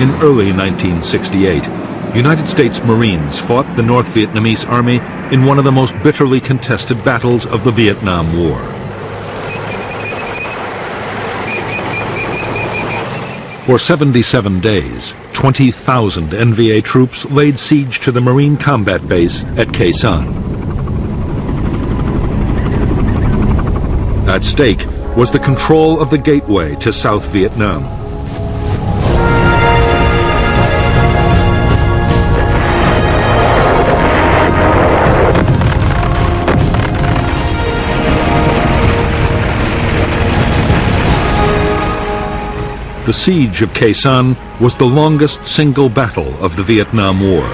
In early 1968, United States Marines fought the North Vietnamese Army in one of the most bitterly contested battles of the Vietnam War. For 77 days, 20,000 NVA troops laid siege to the Marine combat base at Khe Sanh. At stake was the control of the gateway to South Vietnam. The siege of Khe Sanh was the longest single battle of the Vietnam War.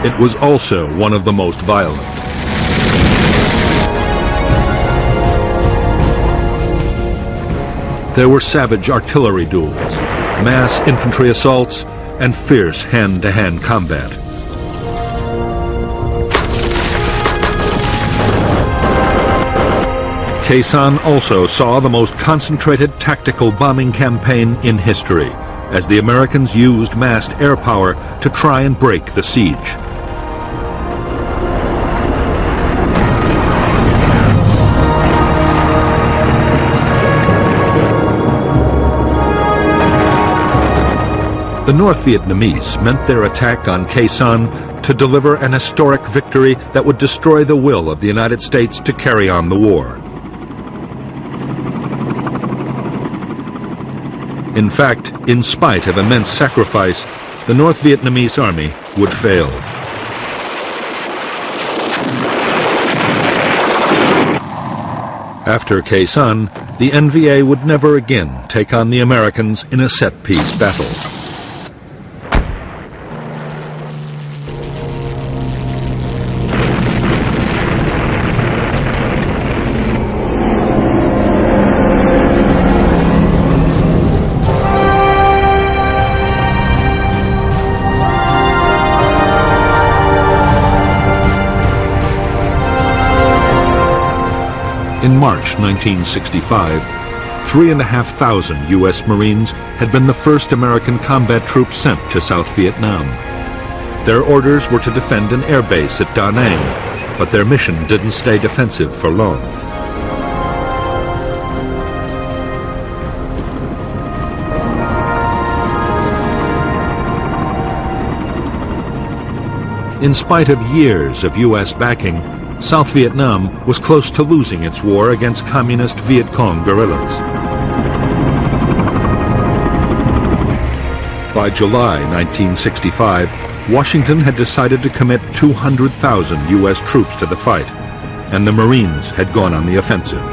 It was also one of the most violent. There were savage artillery duels, mass infantry assaults, and fierce hand-to-hand combat. Khe Sanh also saw the most concentrated tactical bombing campaign in history, as the Americans used massed air power to try and break the siege. The North Vietnamese meant their attack on Khe Sanh to deliver an historic victory that would destroy the will of the United States to carry on the war. In fact, in spite of immense sacrifice, the North Vietnamese army would fail. After Khe Sanh, the NVA would never again take on the Americans in a set-piece battle. In March 1965, 3,500 U.S. Marines had been the first American combat troops sent to South Vietnam. Their orders were to defend an air base at Da Nang, but their mission didn't stay defensive for long. In spite of years of U.S. backing, South Vietnam was close to losing its war against communist Viet Cong guerrillas. By July 1965, Washington had decided to commit 200,000 U.S. troops to the fight, and the Marines had gone on the offensive.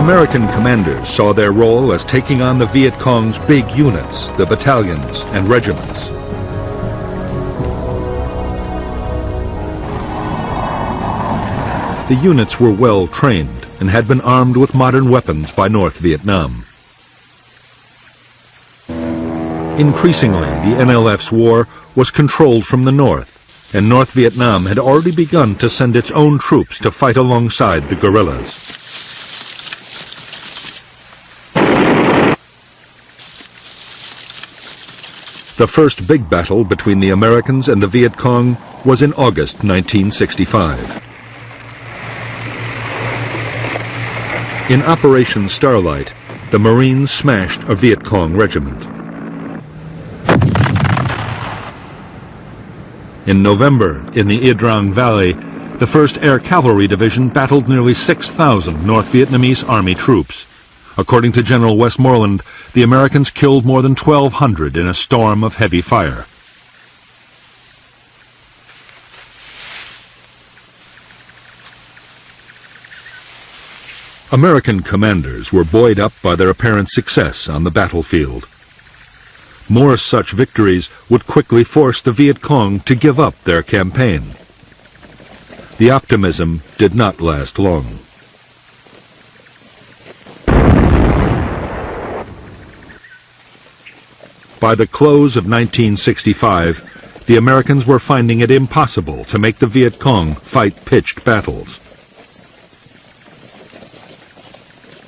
American commanders saw their role as taking on the Viet Cong's big units, the battalions and regiments. The units were well trained and had been armed with modern weapons by North Vietnam. Increasingly, the NLF's war was controlled from the north, and North Vietnam had already begun to send its own troops to fight alongside the guerrillas. The first big battle between the Americans and the Viet Cong was in August 1965. In Operation Starlight, the Marines smashed a Viet Cong regiment. In November, in the Ia Drang Valley, the 1st Air Cavalry Division battled nearly 6,000 North Vietnamese Army troops. According to General Westmoreland, the Americans killed more than 1,200 in a storm of heavy fire. American commanders were buoyed up by their apparent success on the battlefield. More such victories would quickly force the Viet Cong to give up their campaign. The optimism did not last long. By the close of 1965, the Americans were finding it impossible to make the Viet Cong fight pitched battles.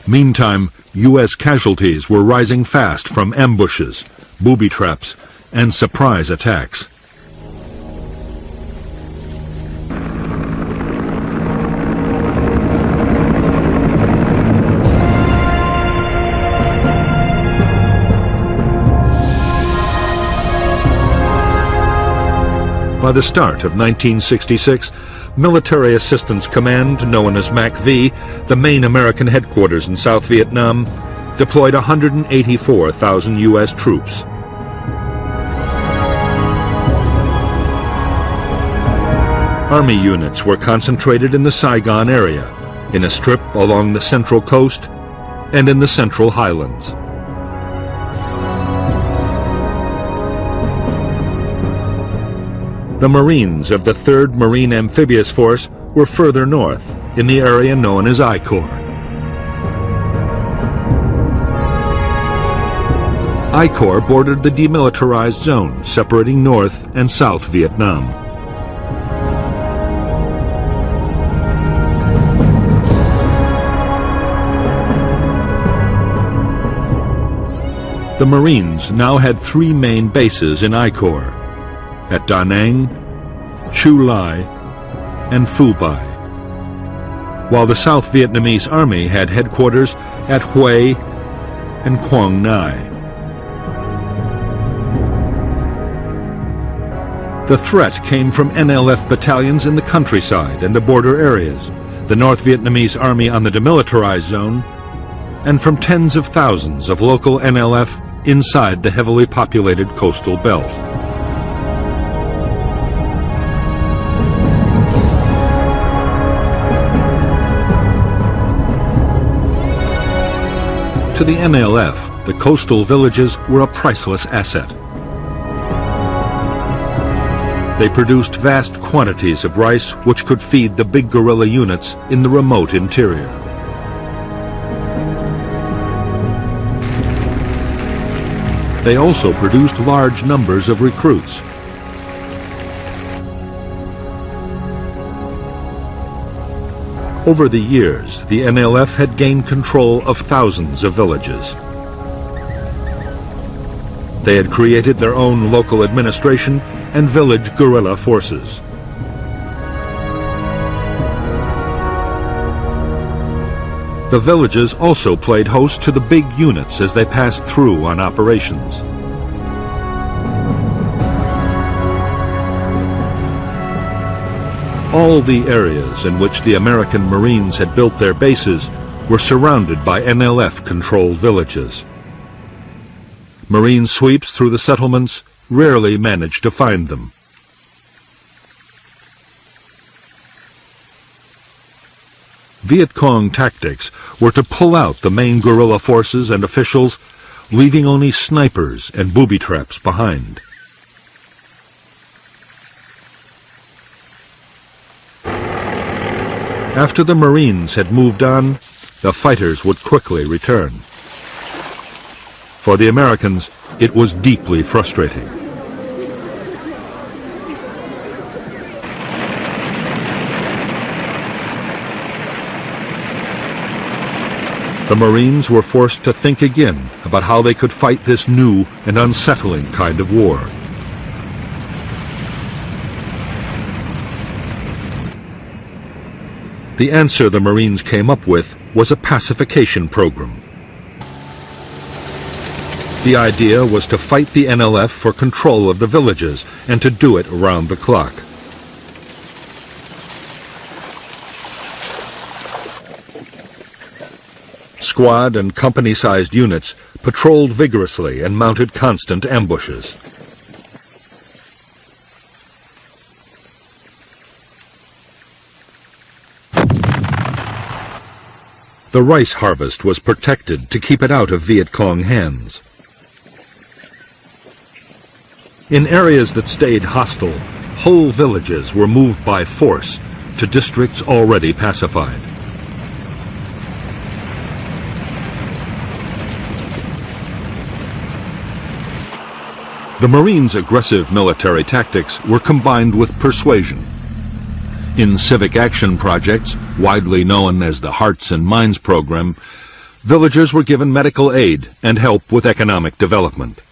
Meantime, U.S. casualties were rising fast from ambushes, booby traps, and surprise attacks. By the start of 1966, Military Assistance Command, known as MACV, the main American headquarters in South Vietnam, deployed 184,000 U.S. troops. Army units were concentrated in the Saigon area, in a strip along the Central Coast, and in the Central Highlands. The Marines of the 3rd Marine Amphibious Force were further north, in the area known as I Corps. I Corps bordered the demilitarized zone separating North and South Vietnam. The Marines now had 3 main bases in I Corps, at Da Nang, Chu Lai, and Phu Bai, while the South Vietnamese Army had headquarters at Hue and Quang Nai. The threat came from NLF battalions in the countryside and the border areas, the North Vietnamese Army on the demilitarized zone, and from tens of thousands of local NLF inside the heavily populated coastal belt. To the NLF, the coastal villages were a priceless asset. They produced vast quantities of rice which could feed the big guerrilla units in the remote interior. They also produced large numbers of recruits. Over the years, the NLF had gained control of thousands of villages. They had created their own local administration and village guerrilla forces. The villages also played host to the big units as they passed through on operations. All the areas in which the American Marines had built their bases were surrounded by NLF-controlled villages. Marine sweeps through the settlements rarely managed to find them. Viet Cong tactics were to pull out the main guerrilla forces and officials, leaving only snipers and booby traps behind. After the Marines had moved on, the fighters would quickly return. For the Americans, it was deeply frustrating. The Marines were forced to think again about how they could fight this new and unsettling kind of war. The answer the Marines came up with was a pacification program. The idea was to fight the NLF for control of the villages and to do it around the clock. Squad and company-sized units patrolled vigorously and mounted constant ambushes. The rice harvest was protected to keep it out of Viet Cong hands. In areas that stayed hostile, whole villages were moved by force to districts already pacified. The Marines' aggressive military tactics were combined with persuasion. In civic action projects, widely known as the Hearts and Minds program, villagers were given medical aid and help with economic development.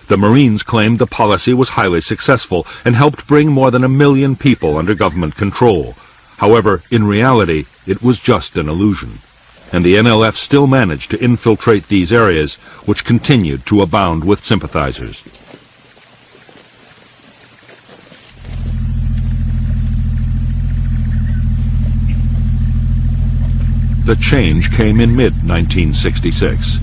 The Marines claimed the policy was highly successful and helped bring more than 1 million people under government control. However, in reality, it was just an illusion, and the NLF still managed to infiltrate these areas, which continued to abound with sympathizers. The change came in mid-1966.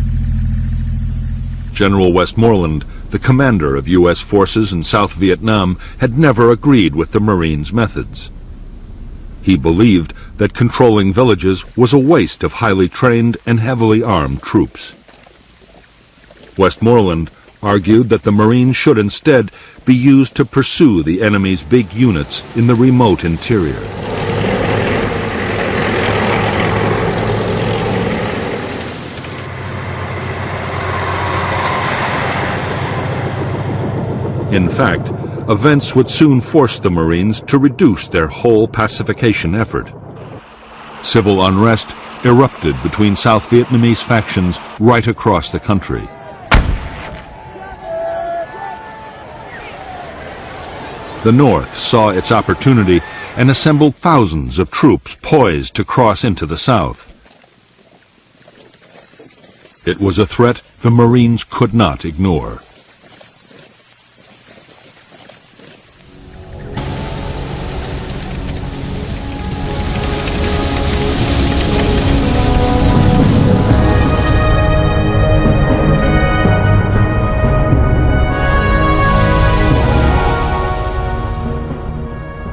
General Westmoreland, the commander of U.S. forces in South Vietnam, had never agreed with the Marines' methods. He believed that controlling villages was a waste of highly trained and heavily armed troops. Westmoreland argued that the Marines should instead be used to pursue the enemy's big units in the remote interior. In fact, events would soon force the Marines to reduce their whole pacification effort. Civil unrest erupted between South Vietnamese factions right across the country. The North saw its opportunity and assembled thousands of troops poised to cross into the South. It was a threat the Marines could not ignore.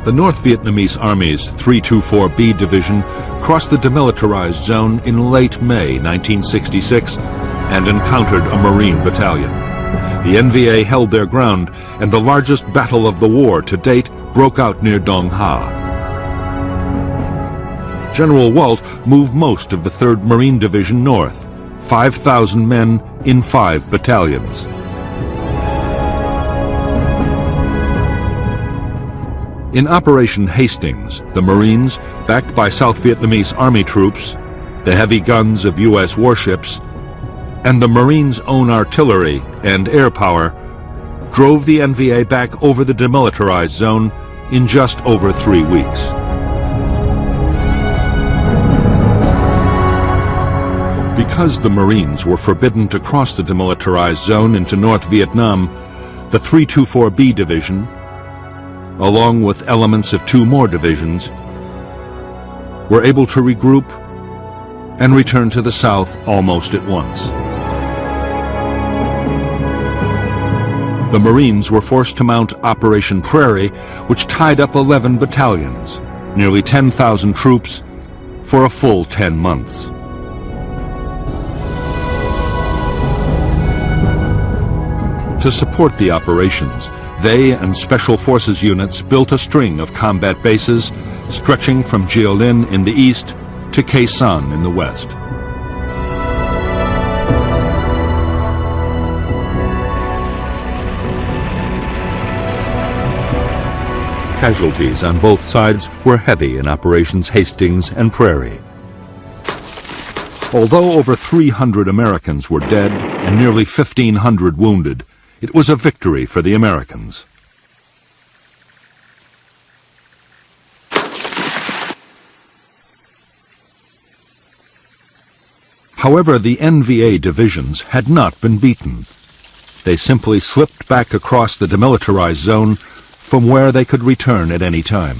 The North Vietnamese Army's 324B Division crossed the demilitarized zone in late May 1966 and encountered a Marine battalion. The NVA held their ground, and the largest battle of the war to date broke out near Dong Ha. General Walt moved most of the 3rd Marine Division north, 5,000 men in 5 battalions. In Operation Hastings, the Marines, backed by South Vietnamese Army troops, the heavy guns of U.S. warships, and the Marines' own artillery and air power, drove the NVA back over the demilitarized zone in just over 3 weeks. Because the Marines were forbidden to cross the demilitarized zone into North Vietnam, the 324B Division, along with elements of 2 more divisions, were able to regroup and return to the south almost at once. The Marines were forced to mount Operation Prairie, which tied up 11 battalions, nearly 10,000 troops, for a full 10 months. To support the operations, they and Special Forces units built a string of combat bases stretching from Gia Linh in the east to Khe Sanh in the west. Casualties on both sides were heavy in Operations Hastings and Prairie. Although over 300 Americans were dead and nearly 1,500 wounded, it was a victory for the Americans. However, the NVA divisions had not been beaten. They simply slipped back across the demilitarized zone from where they could return at any time.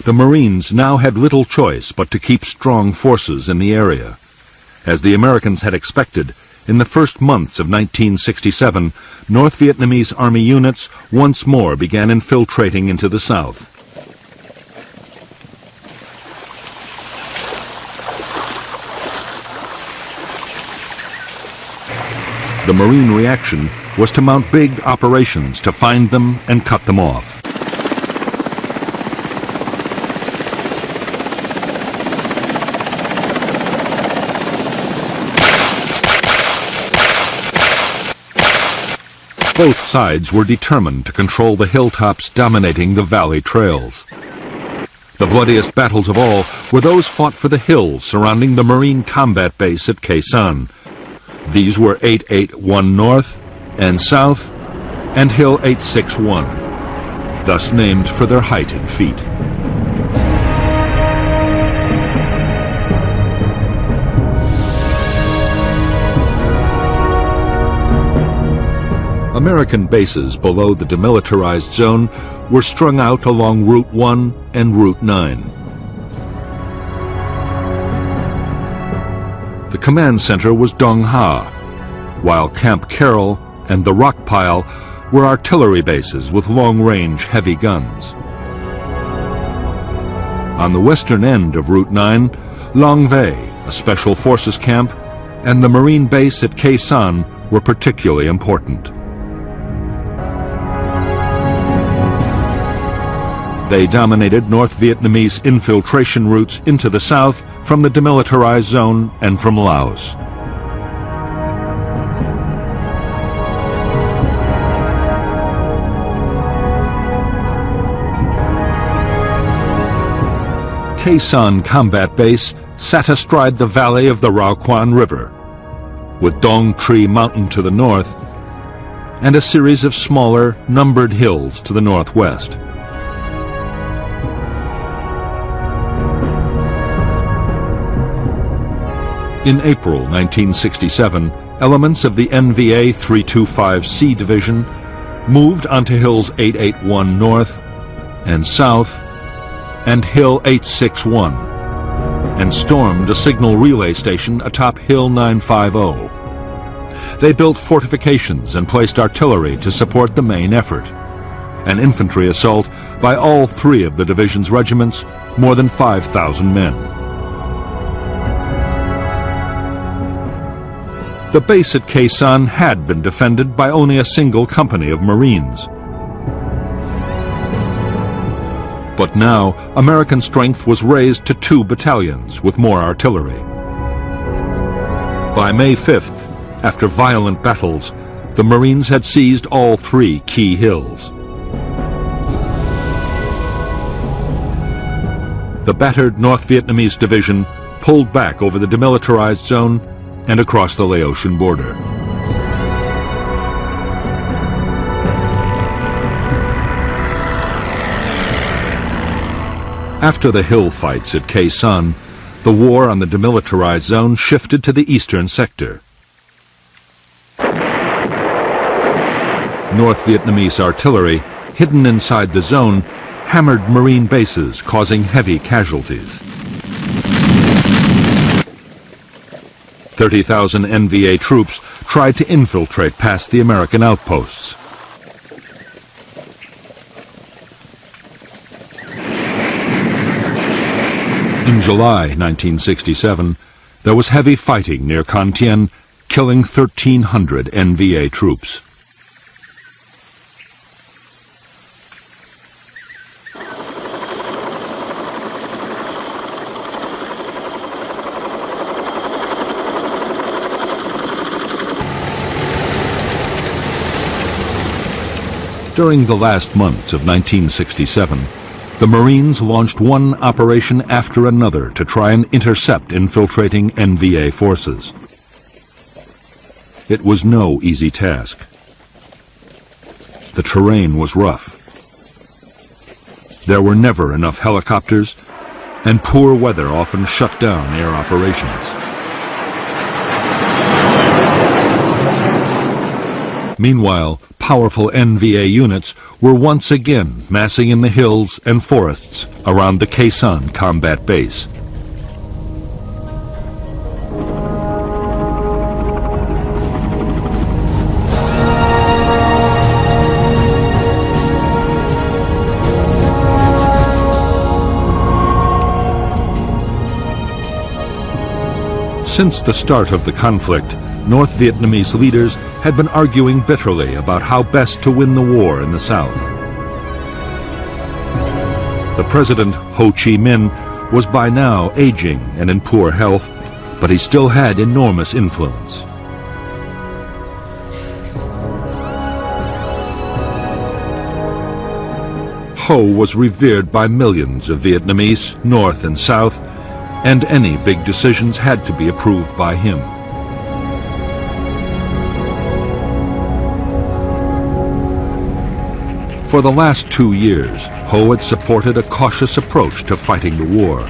The Marines now had little choice but to keep strong forces in the area. As the Americans had expected, in the first months of 1967, North Vietnamese Army units once more began infiltrating into the south. The Marine reaction was to mount big operations to find them and cut them off. Both sides were determined to control the hilltops dominating the valley trails. The bloodiest battles of all were those fought for the hills surrounding the Marine combat base at Khe Sanh. These were 881 North and South and Hill 861, thus named for their height in feet. American bases below the demilitarized zone were strung out along Route 1 and Route 9. The command center was Dong Ha, while Camp Carroll and the Rock Pile were artillery bases with long-range heavy guns. On the western end of Route 9, Long Vei, a special forces camp, and the Marine base at Khe Sanh were particularly important. They dominated North Vietnamese infiltration routes into the south from the demilitarized zone and from Laos. Khe Sanh Combat Base sat astride the valley of the Rao Quan River, with Dong Tree Mountain to the north and a series of smaller, numbered hills to the northwest. In April 1967, elements of the NVA 325C Division moved onto Hills 881 North and South and Hill 861 and stormed a signal relay station atop Hill 950. They built fortifications and placed artillery to support the main effort. An infantry assault by all three of the division's regiments, more than 5,000 men. The base at Khe Sanh had been defended by only a single company of Marines. But now, American strength was raised to 2 battalions with more artillery. By May 5th, after violent battles, the Marines had seized all 3 key hills. The battered North Vietnamese division pulled back over the demilitarized zone and across the Laotian border. After the hill fights at Khe Sanh, the war on the demilitarized zone shifted to the eastern sector. North Vietnamese artillery, hidden inside the zone, hammered Marine bases, causing heavy casualties. 30,000 NVA troops tried to infiltrate past the American outposts. In July 1967, there was heavy fighting near Con Thien, killing 1,300 NVA troops. During the last months of 1967, the Marines launched one operation after another to try and intercept infiltrating NVA forces. It was no easy task. The terrain was rough. There were never enough helicopters, and poor weather often shut down air operations. Meanwhile, powerful NVA units were once again massing in the hills and forests around the Khe Sanh combat base. Since the start of the conflict, North Vietnamese leaders had been arguing bitterly about how best to win the war in the South. The president, Ho Chi Minh, was by now aging and in poor health, but he still had enormous influence. Ho was revered by millions of Vietnamese, North and South, and any big decisions had to be approved by him. For the last 2 years, Ho had supported a cautious approach to fighting the war.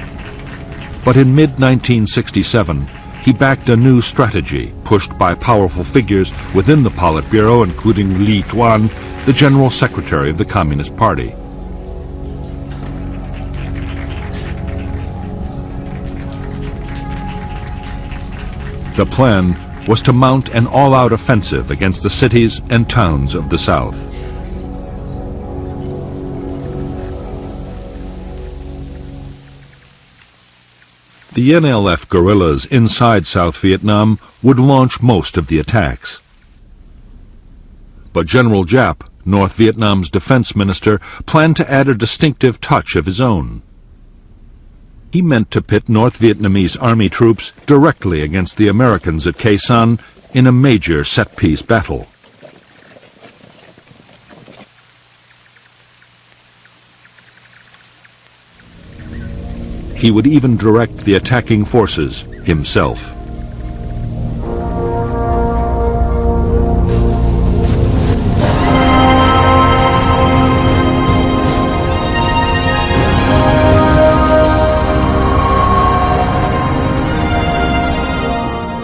But in mid-1967, he backed a new strategy pushed by powerful figures within the Politburo, including Lyndon Johnson, the General Secretary of the Communist Party. The plan was to mount an all-out offensive against the cities and towns of the South. The NLF guerrillas inside South Vietnam would launch most of the attacks. But General Giap, North Vietnam's defense minister, planned to add a distinctive touch of his own. He meant to pit North Vietnamese army troops directly against the Americans at Khe Sanh in a major set-piece battle. He would even direct the attacking forces himself.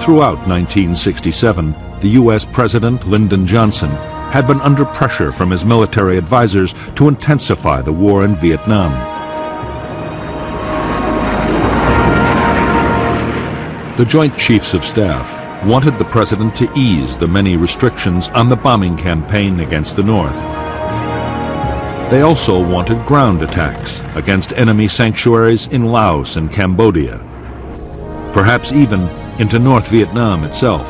Throughout 1967, the U.S. President Lyndon Johnson had been under pressure from his military advisors to intensify the war in Vietnam. The Joint Chiefs of Staff wanted the President to ease the many restrictions on the bombing campaign against the North. They also wanted ground attacks against enemy sanctuaries in Laos and Cambodia, perhaps even into North Vietnam itself.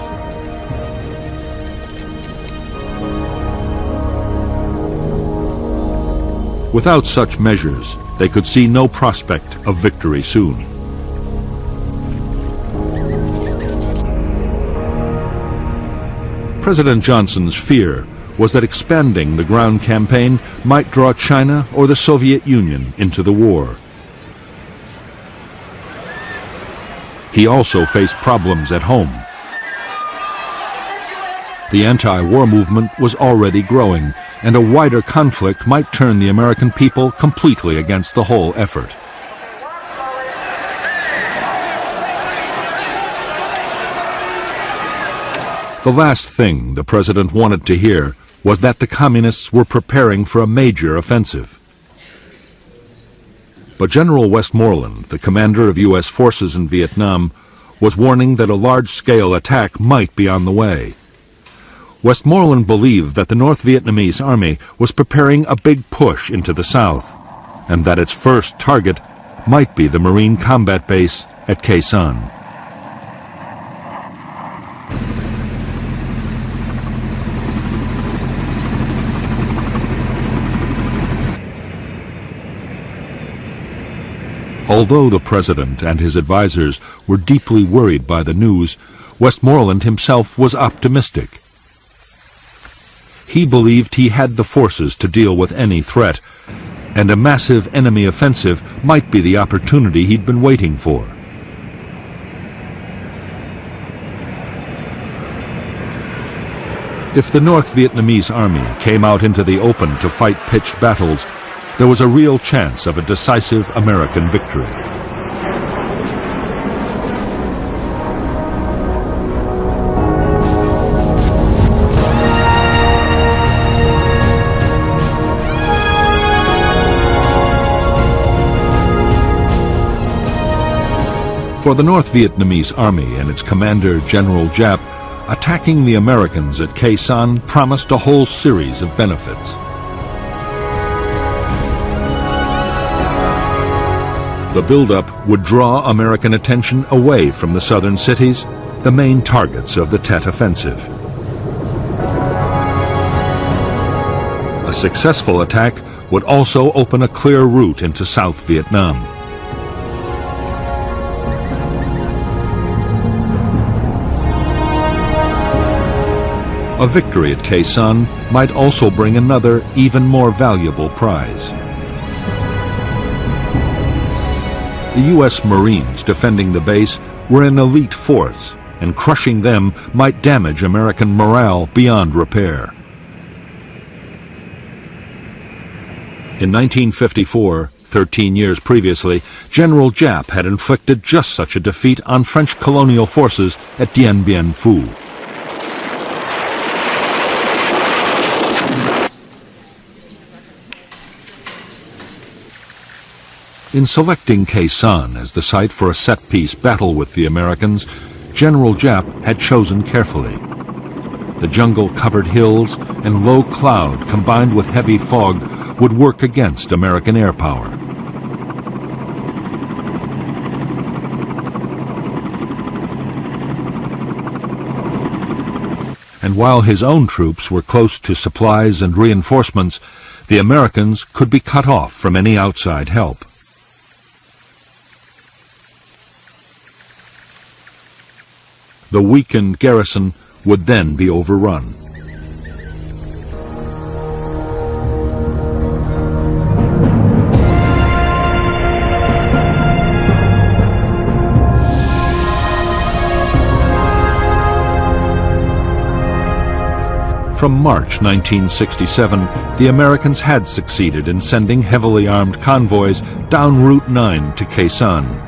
Without such measures, they could see no prospect of victory soon. President Johnson's fear was that expanding the ground campaign might draw China or the Soviet Union into the war. He also faced problems at home. The anti-war movement was already growing, and a wider conflict might turn the American people completely against the whole effort. The last thing the President wanted to hear was that the Communists were preparing for a major offensive. But General Westmoreland, the commander of U.S. forces in Vietnam, was warning that a large-scale attack might be on the way. Westmoreland believed that the North Vietnamese army was preparing a big push into the South, and that its first target might be the Marine combat base at Khe Sanh. Although the President and his advisers were deeply worried by the news, Westmoreland himself was optimistic. He believed he had the forces to deal with any threat, and a massive enemy offensive might be the opportunity he'd been waiting for. If the North Vietnamese army came out into the open to fight pitched battles, there was a real chance of a decisive American victory. For the North Vietnamese army and its commander, General Giap, attacking the Americans at Khe Sanh promised a whole series of benefits. The buildup would draw American attention away from the southern cities, the main targets of the Tet Offensive. A successful attack would also open a clear route into South Vietnam. A victory at Khe Sanh might also bring another, even more valuable prize: The U.S. Marines defending the base were an elite force, and crushing them might damage American morale beyond repair. In 1954, 13 years previously, General Giap had inflicted just such a defeat on French colonial forces at Dien Bien Phu. In selecting Khe Sanh as the site for a set-piece battle with the Americans, General Giap had chosen carefully. The jungle-covered hills and low cloud combined with heavy fog would work against American air power. And while his own troops were close to supplies and reinforcements, the Americans could be cut off from any outside help. The weakened garrison would then be overrun. From March 1967, the Americans had succeeded in sending heavily armed convoys down Route 9 to Khe Sanh.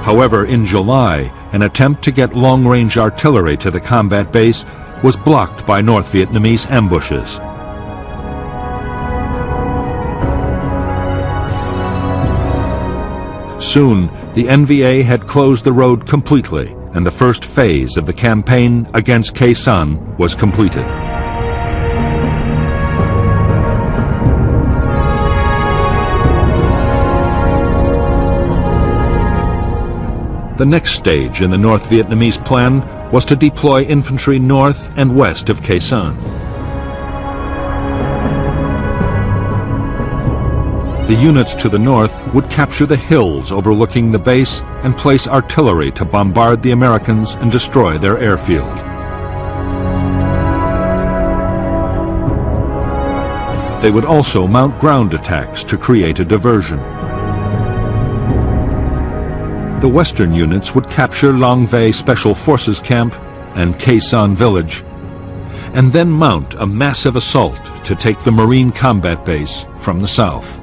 However, in July, an attempt to get long-range artillery to the combat base was blocked by North Vietnamese ambushes. Soon, the NVA had closed the road completely, and the first phase of the campaign against Khe Sanh was completed. The next stage in the North Vietnamese plan was to deploy infantry north and west of Khe Sanh. The units to the north would capture the hills overlooking the base and place artillery to bombard the Americans and destroy their airfield. They would also mount ground attacks to create a diversion. The western units would capture Long Vei Special Forces Camp and Khe Sanh Village, and then mount a massive assault to take the Marine Combat Base from the south.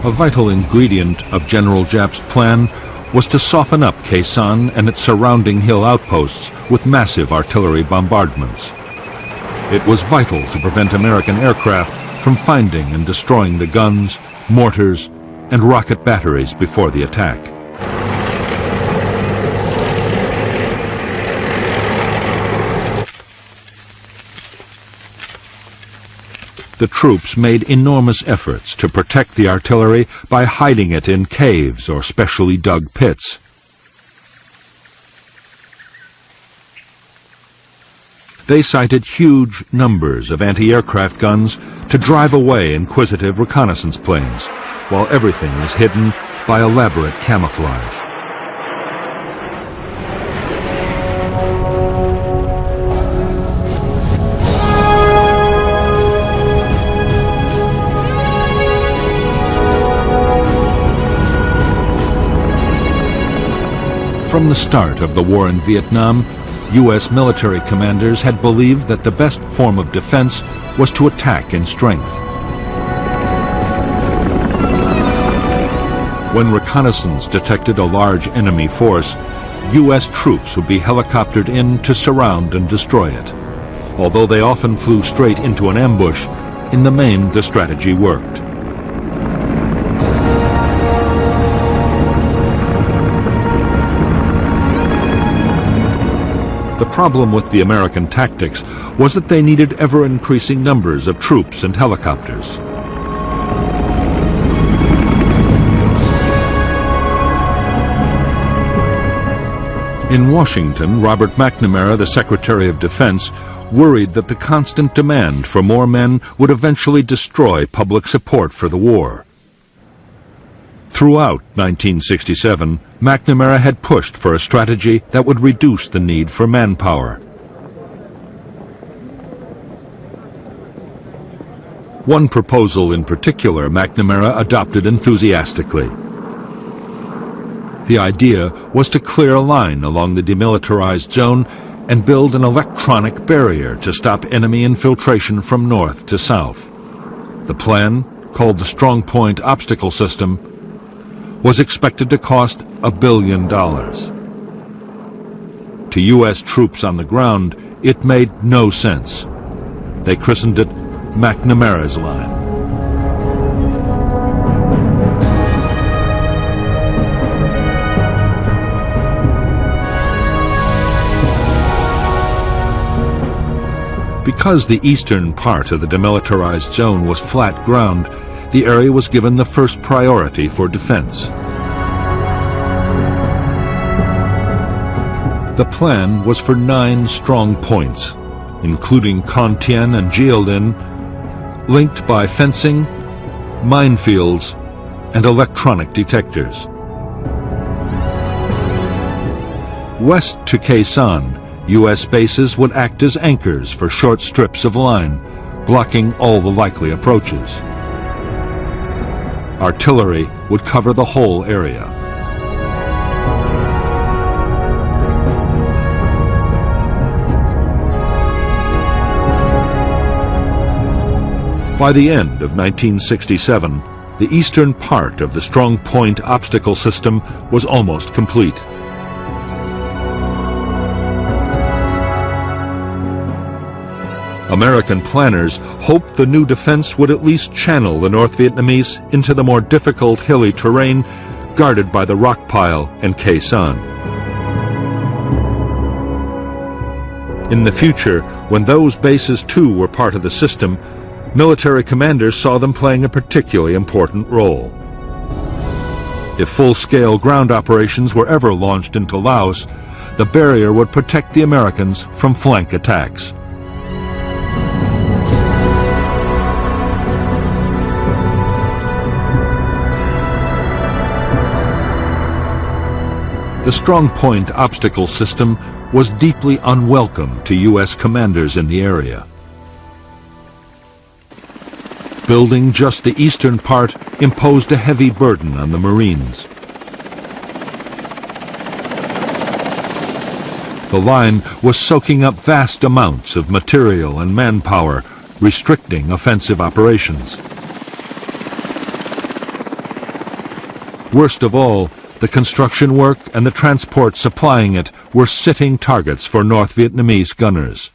A vital ingredient of General Giap's plan was to soften up Khe Sanh and its surrounding hill outposts with massive artillery bombardments. It was vital to prevent American aircraft from finding and destroying the guns, mortars, and rocket batteries before the attack. The troops made enormous efforts to protect the artillery by hiding it in caves or specially dug pits. They sighted huge numbers of anti-aircraft guns to drive away inquisitive reconnaissance planes, while everything was hidden by elaborate camouflage. From the start of the war in Vietnam, U.S. military commanders had believed that the best form of defense was to attack in strength. When reconnaissance detected a large enemy force, U.S. troops would be helicoptered in to surround and destroy it. Although they often flew straight into an ambush, in the main the strategy worked. The problem with the American tactics was that they needed ever-increasing numbers of troops and helicopters. In Washington, Robert McNamara, the Secretary of Defense, worried that the constant demand for more men would eventually destroy public support for the war. Throughout 1967, McNamara had pushed for a strategy that would reduce the need for manpower. One proposal in particular McNamara adopted enthusiastically. The idea was to clear a line along the demilitarized zone and build an electronic barrier to stop enemy infiltration from north to south. The plan, called the Strong Point Obstacle System, was expected to cost $1 billion. To U.S. troops on the ground, it made no sense. They christened it McNamara's Line. Because the eastern part of the demilitarized zone was flat ground, the area was given the first priority for defense. The plan was for 9 strong points, including Con Thien and Gielden, linked by fencing, minefields, and electronic detectors. West to Khe Sanh, U.S. bases would act as anchors for short strips of line, blocking all the likely approaches. Artillery would cover the whole area. By the end of 1967, the eastern part of the Strong Point Obstacle System was almost complete. American planners hoped the new defense would at least channel the North Vietnamese into the more difficult hilly terrain guarded by the rock pile and Khe Sanh. In the future, when those bases too were part of the system, military commanders saw them playing a particularly important role. If full-scale ground operations were ever launched into Laos, the barrier would protect the Americans from flank attacks. The Strong Point Obstacle System was deeply unwelcome to U.S. commanders in the area. Building just the eastern part imposed a heavy burden on the Marines. The line was soaking up vast amounts of material and manpower, restricting offensive operations. Worst of all, the construction work and the transport supplying it were sitting targets for North Vietnamese gunners.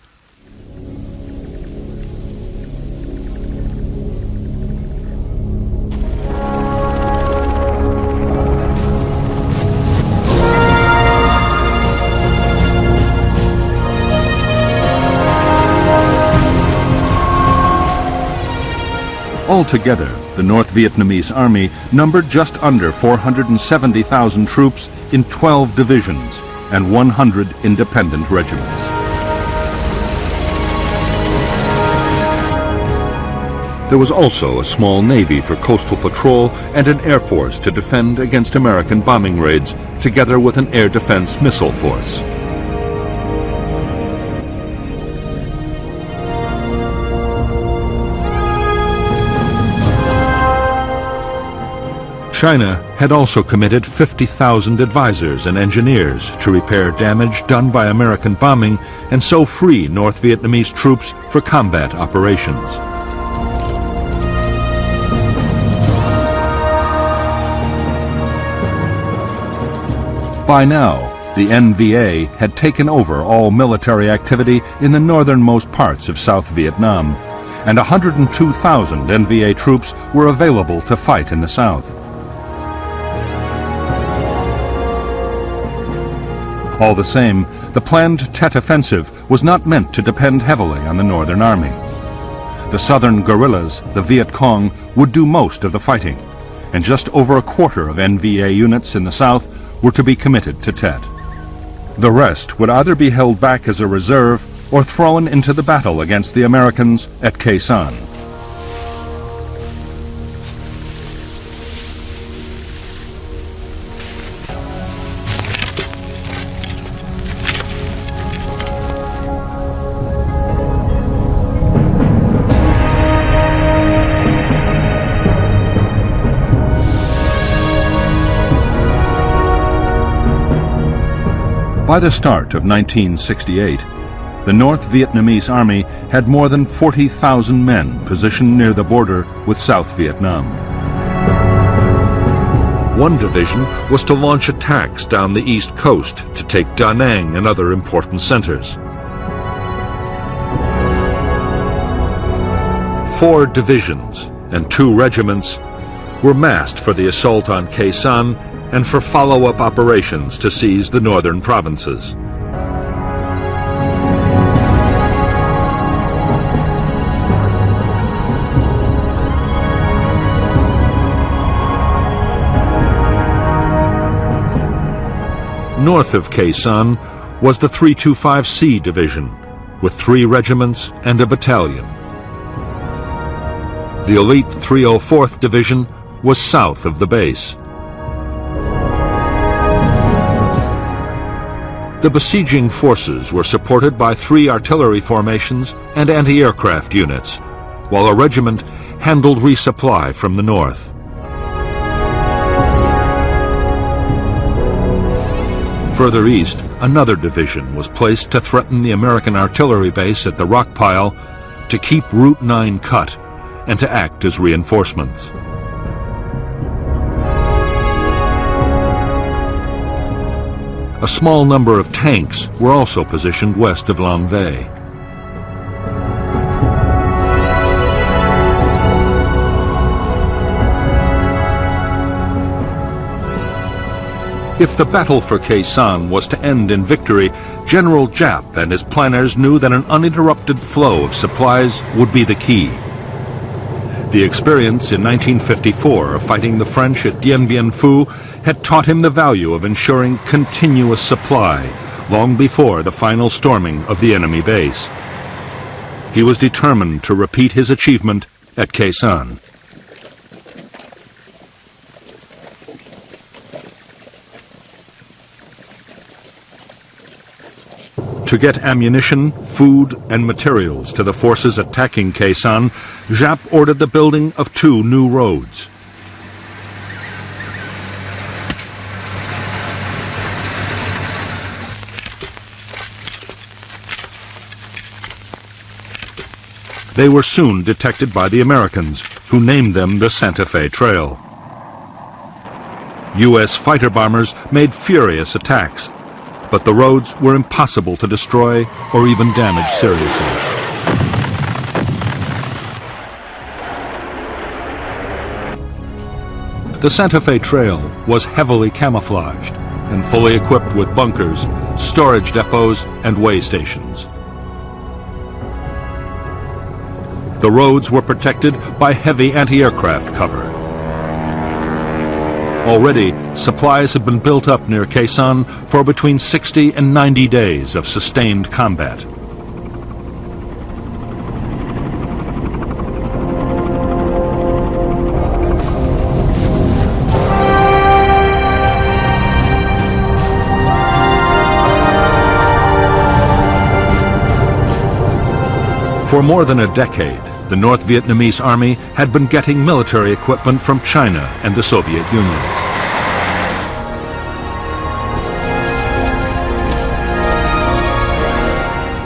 Altogether, the North Vietnamese Army numbered just under 470,000 troops in 12 divisions and 100 independent regiments. There was also a small navy for coastal patrol and an air force to defend against American bombing raids, together with an air defense missile force. China had also committed 50,000 advisors and engineers to repair damage done by American bombing and so free North Vietnamese troops for combat operations. By now, the NVA had taken over all military activity in the northernmost parts of South Vietnam, and 102,000 NVA troops were available to fight in the south. All the same, the planned Tet Offensive was not meant to depend heavily on the Northern Army. The southern guerrillas, the Viet Cong, would do most of the fighting, and just over a quarter of NVA units in the south were to be committed to Tet. The rest would either be held back as a reserve or thrown into the battle against the Americans at Khe Sanh. By the start of 1968, the North Vietnamese Army had more than 40,000 men positioned near the border with South Vietnam. One division was to launch attacks down the east coast to take Da Nang and other important centers. 4 divisions and 2 regiments were massed for the assault on Khe Sanh and for follow-up operations to seize the northern provinces. North of Khe Sanh was the 325C Division, with 3 regiments and a battalion. The elite 304th Division was south of the base. The besieging forces were supported by 3 artillery formations and anti-aircraft units, while a regiment handled resupply from the north. Further east, another division was placed to threaten the American artillery base at the rock pile, to keep Route 9 cut, and to act as reinforcements. A small number of tanks were also positioned west of Lang Vây. If the battle for Khe Sanh was to end in victory, General Giap and his planners knew that an uninterrupted flow of supplies would be the key. The experience in 1954 of fighting the French at Dien Bien Phu had taught him the value of ensuring continuous supply long before the final storming of the enemy base. He was determined to repeat his achievement at Khe Sanh. To get ammunition, food, and materials to the forces attacking Khe Sanh, Giap ordered the building of 2 new roads. They were soon detected by the Americans, who named them the Santa Fe Trail. U.S. fighter bombers made furious attacks, but the roads were impossible to destroy or even damage seriously. The Santa Fe Trail was heavily camouflaged and fully equipped with bunkers, storage depots, and way stations. The roads were protected by heavy anti-aircraft cover. Already, supplies had been built up near Khe Sanh for between 60 and 90 days of sustained combat. For more than a decade, the North Vietnamese Army had been getting military equipment from China and the Soviet Union.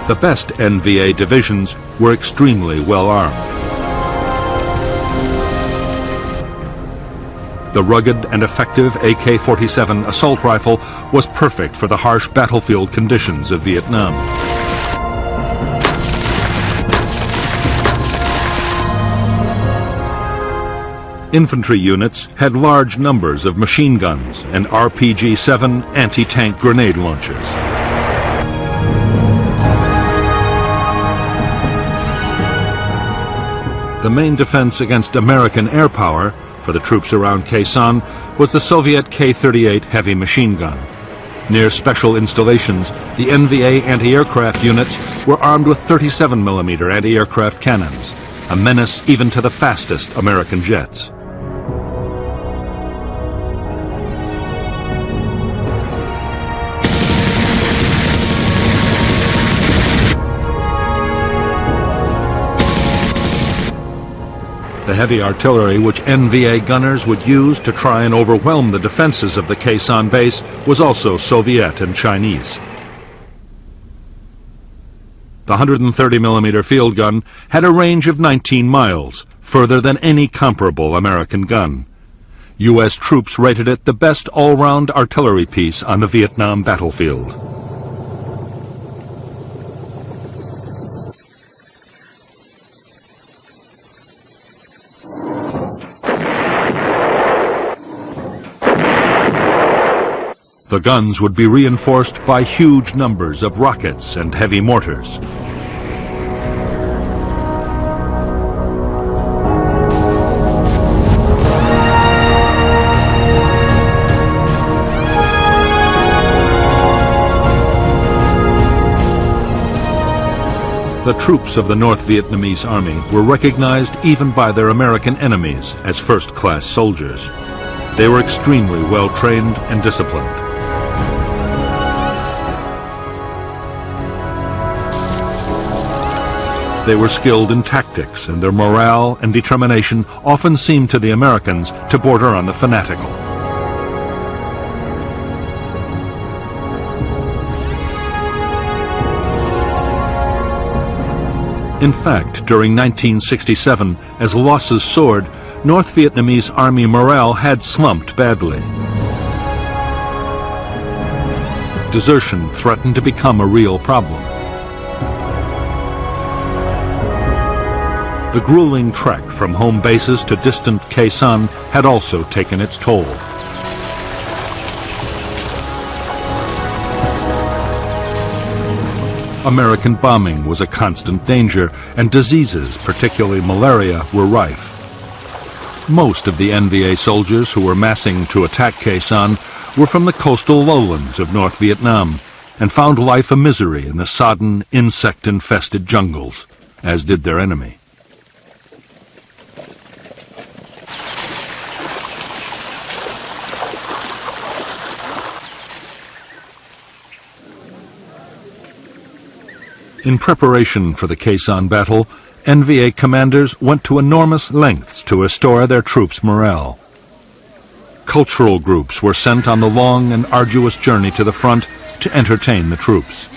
The best NVA divisions were extremely well armed. The rugged and effective AK-47 assault rifle was perfect for the harsh battlefield conditions of Vietnam. Infantry units had large numbers of machine guns and RPG-7 anti-tank grenade launchers. The main defense against American air power for the troops around Khe Sanh was the Soviet K-38 heavy machine gun. Near special installations, the NVA anti-aircraft units were armed with 37mm anti-aircraft cannons, a menace even to the fastest American jets. The heavy artillery which NVA gunners would use to try and overwhelm the defenses of the Khe Sanh base was also Soviet and Chinese. The 130mm field gun had a range of 19 miles, further than any comparable American gun. U.S. troops rated it the best all-round artillery piece on the Vietnam battlefield. The guns would be reinforced by huge numbers of rockets and heavy mortars. The troops of the North Vietnamese Army were recognized even by their American enemies as first-class soldiers. They were extremely well-trained and disciplined. They were skilled in tactics, and their morale and determination often seemed to the Americans to border on the fanatical. In fact, during 1967, as losses soared, North Vietnamese Army morale had slumped badly. Desertion threatened to become a real problem. The grueling trek from home bases to distant Khe Sanh had also taken its toll. American bombing was a constant danger, and diseases, particularly malaria, were rife. Most of the NVA soldiers who were massing to attack Khe Sanh were from the coastal lowlands of North Vietnam and found life a misery in the sodden, insect-infested jungles, as did their enemy. In preparation for the Khe Sanh battle, NVA commanders went to enormous lengths to restore their troops' morale. Cultural groups were sent on the long and arduous journey to the front to entertain the troops.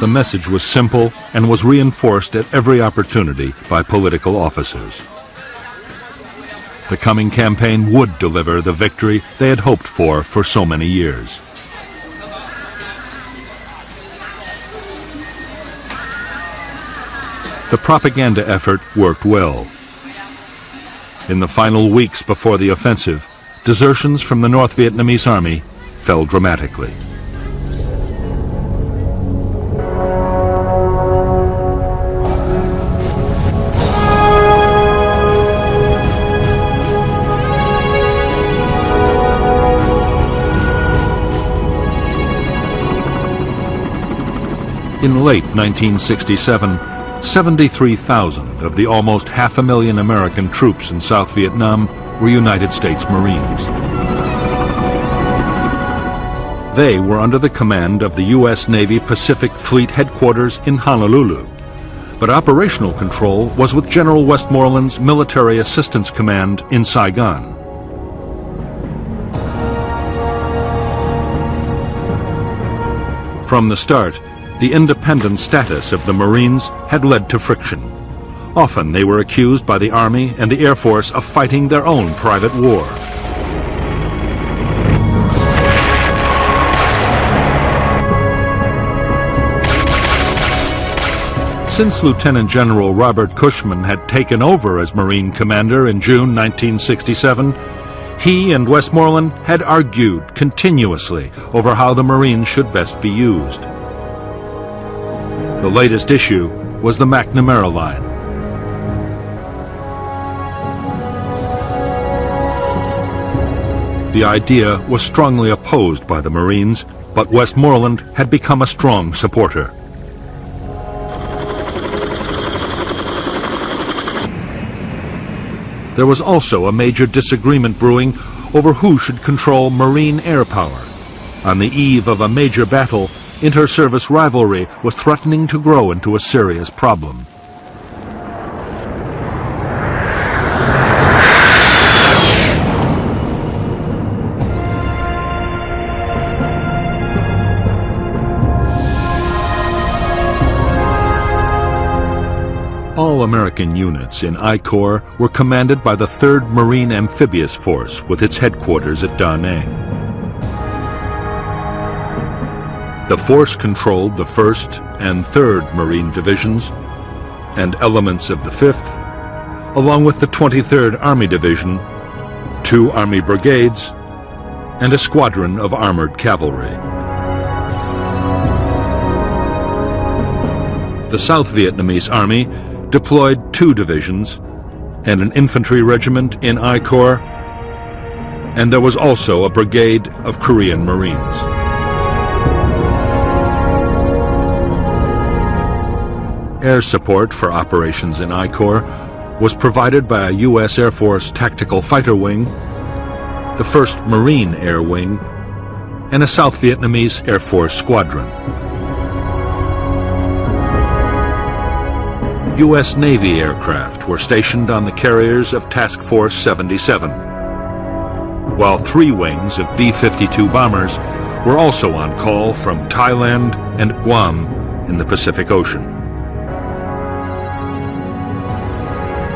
The message was simple and was reinforced at every opportunity by political officers. The coming campaign would deliver the victory they had hoped for so many years. The propaganda effort worked well. In the final weeks before the offensive, desertions from the North Vietnamese Army fell dramatically. In late 1967, 73,000 of the almost 500,000 American troops in South Vietnam were United States Marines. They were under the command of the U.S. Navy Pacific Fleet Headquarters in Honolulu, but operational control was with General Westmoreland's Military Assistance Command in Saigon. From the start, the independent status of the Marines had led to friction. Often they were accused by the Army and the Air Force of fighting their own private war. Since Lieutenant General Robert Cushman had taken over as Marine Commander in June 1967, he and Westmoreland had argued continuously over how the Marines should best be used. The latest issue was the McNamara Line. The idea was strongly opposed by the Marines, but Westmoreland had become a strong supporter. There was also a major disagreement brewing over who should control Marine air power. On the eve of a major battle, inter-service rivalry was threatening to grow into a serious problem. American units in I Corps were commanded by the 3rd Marine Amphibious Force with its headquarters at Da Nang. The force controlled the 1st and 3rd Marine Divisions and elements of the 5th, along with the 23rd Army Division, 2 Army brigades, and a squadron of armored cavalry. The South Vietnamese Army deployed 2 divisions and an infantry regiment in I Corps, and there was also a brigade of Korean Marines. Air support for operations in I Corps was provided by a U.S. Air Force Tactical Fighter Wing, the 1st Marine Air Wing, and a South Vietnamese Air Force Squadron. U.S. Navy aircraft were stationed on the carriers of Task Force 77, while 3 wings of B-52 bombers were also on call from Thailand and Guam in the Pacific Ocean.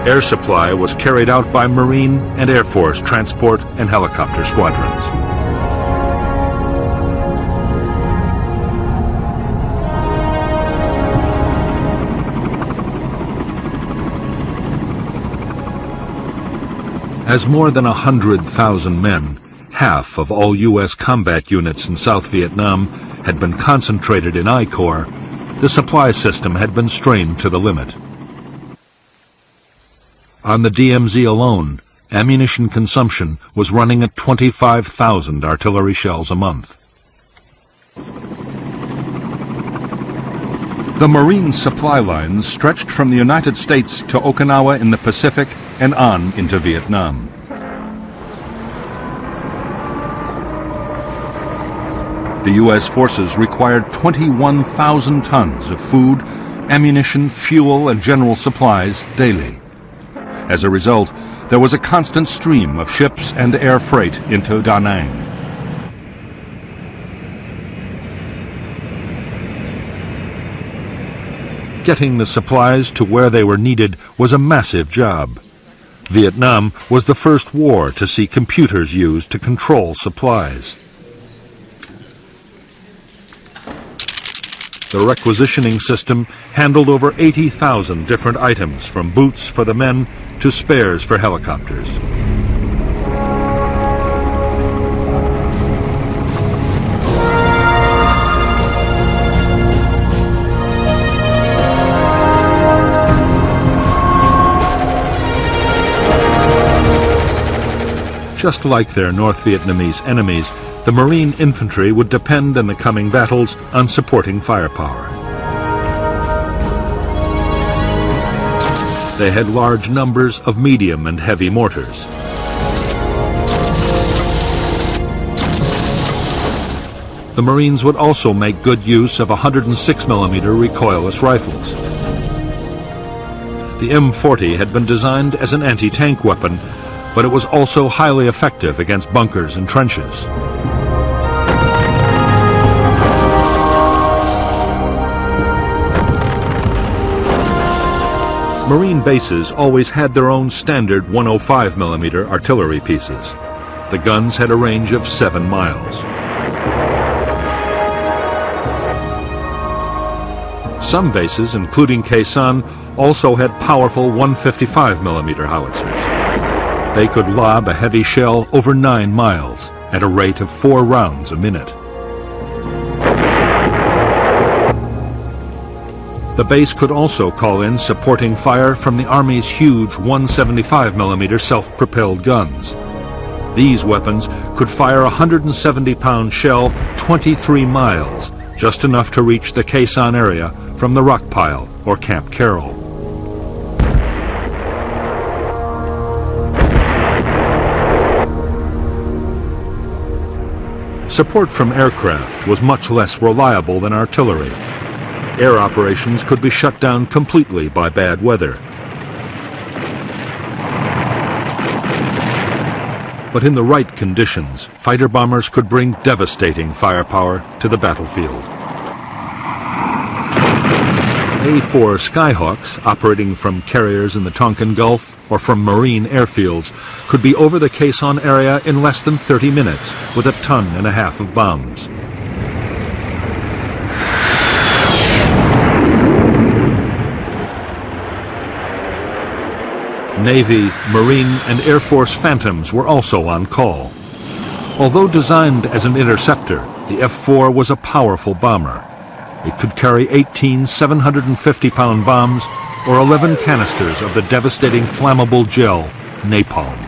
Air supply was carried out by Marine and Air Force transport and helicopter squadrons. As more than 100,000 men, half of all U.S. combat units in South Vietnam, had been concentrated in I Corps, the supply system had been strained to the limit. On the DMZ alone, ammunition consumption was running at 25,000 artillery shells a month. The Marine supply lines stretched from the United States to Okinawa in the Pacific and on into Vietnam. The U.S. forces required 21,000 tons of food, ammunition, fuel, and general supplies daily. As a result, there was a constant stream of ships and air freight into Da Nang. Getting the supplies to where they were needed was a massive job. Vietnam was the first war to see computers used to control supplies. The requisitioning system handled over 80,000 different items, from boots for the men to spares for helicopters. Just like their North Vietnamese enemies, the Marine infantry would depend in the coming battles on supporting firepower. They had large numbers of medium and heavy mortars. The Marines would also make good use of 106mm recoilless rifles. The M40 had been designed as an anti-tank weapon, but it was also highly effective against bunkers and trenches. Marine bases always had their own standard 105mm artillery pieces. The guns had a range of 7 miles. Some bases, including Khe Sanh, also had powerful 155mm howitzers. They could lob a heavy shell over 9 miles at a rate of 4 rounds a minute. The base could also call in supporting fire from the Army's huge 175mm self-propelled guns. These weapons could fire a 170-pound shell 23 miles, just enough to reach the Khe Sanh area from the rock pile or Camp Carroll. Support from aircraft was much less reliable than artillery. Air operations could be shut down completely by bad weather. But in the right conditions, fighter bombers could bring devastating firepower to the battlefield. A-4 Skyhawks, operating from carriers in the Tonkin Gulf or from marine airfields, could be over the Khe Sanh area in less than 30 minutes with 1.5 tons of bombs. Navy, Marine, and Air Force Phantoms were also on call. Although designed as an interceptor, the F-4 was a powerful bomber. It could carry 18 750-pound bombs or 11 canisters of the devastating flammable gel, napalm.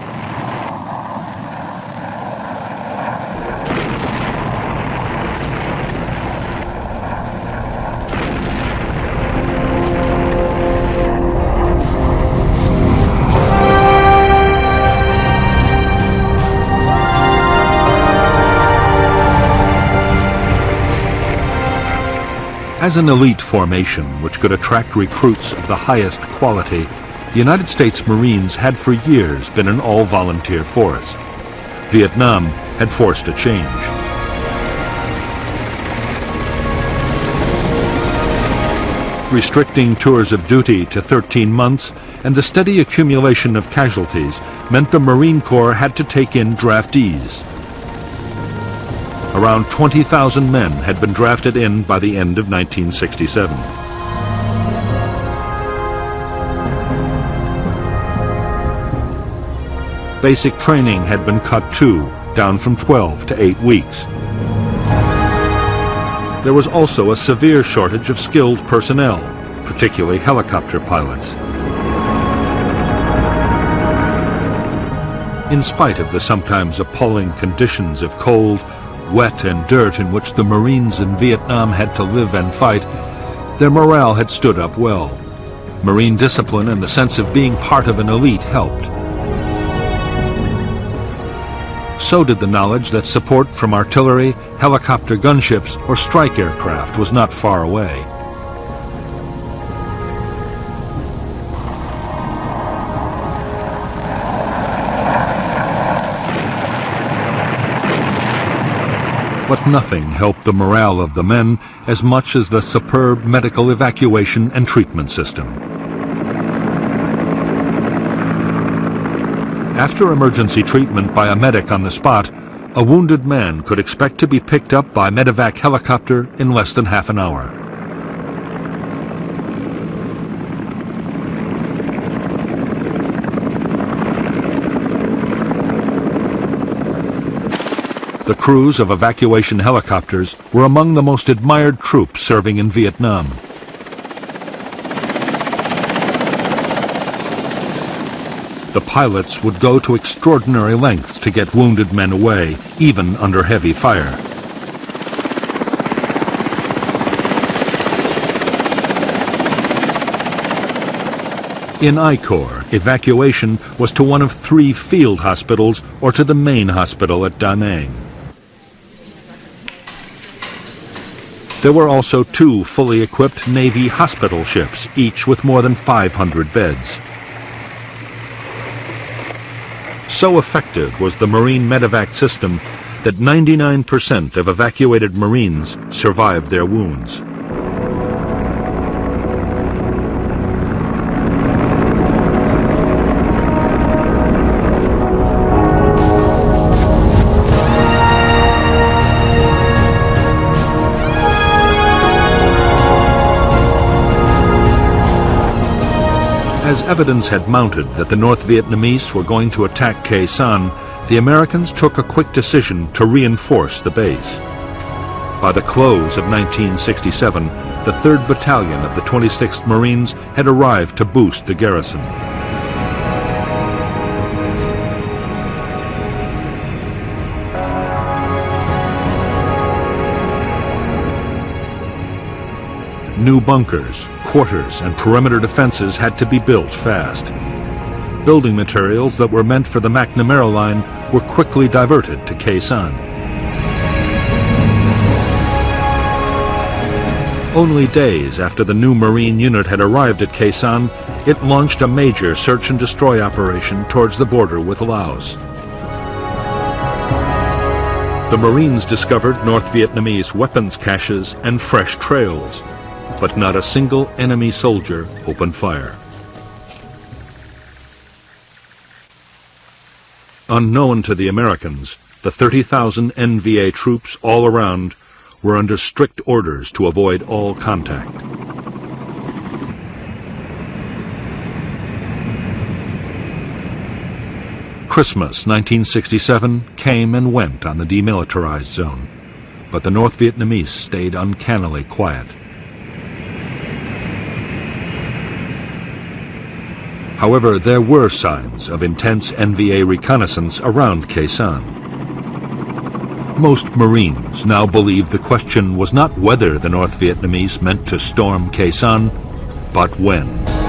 As an elite formation which could attract recruits of the highest quality, the United States Marines had for years been an all-volunteer force. Vietnam had forced a change. Restricting tours of duty to 13 months and the steady accumulation of casualties meant the Marine Corps had to take in draftees. Around 20,000 men had been drafted in by the end of 1967. Basic training had been cut too, down from 12 to 8 weeks. There was also a severe shortage of skilled personnel, particularly helicopter pilots. In spite of the sometimes appalling conditions of cold, wet and dirt in which the Marines in Vietnam had to live and fight, their morale had stood up well. Marine discipline and the sense of being part of an elite helped. So did the knowledge that support from artillery, helicopter gunships, or strike aircraft was not far away. But nothing helped the morale of the men as much as the superb medical evacuation and treatment system. After emergency treatment by a medic on the spot, a wounded man could expect to be picked up by medevac helicopter in less than half an hour. The crews of evacuation helicopters were among the most admired troops serving in Vietnam. The pilots would go to extraordinary lengths to get wounded men away, even under heavy fire. In I Corps, evacuation was to one of 3 field hospitals or to the main hospital at Da Nang. There were also 2 fully equipped Navy hospital ships, each with more than 500 beds. So effective was the Marine medevac system that 99% of evacuated Marines survived their wounds. As evidence had mounted that the North Vietnamese were going to attack Khe Sanh, the Americans took a quick decision to reinforce the base. By the close of 1967, the 3rd Battalion of the 26th Marines had arrived to boost the garrison. New bunkers, quarters, and perimeter defenses had to be built fast. Building materials that were meant for the McNamara Line were quickly diverted to Khe Sanh. Only days after the new Marine unit had arrived at Khe Sanh, it launched a major search and destroy operation towards the border with Laos. The Marines discovered North Vietnamese weapons caches and fresh trails. but not a single enemy soldier opened fire. Unknown to the Americans, the 30,000 NVA troops all around were under strict orders to avoid all contact. Christmas 1967 came and went on the demilitarized zone, but the North Vietnamese stayed uncannily quiet. However, there were signs of intense NVA reconnaissance around Khe Sanh. Most Marines now believed the question was not whether the North Vietnamese meant to storm Khe Sanh, but when.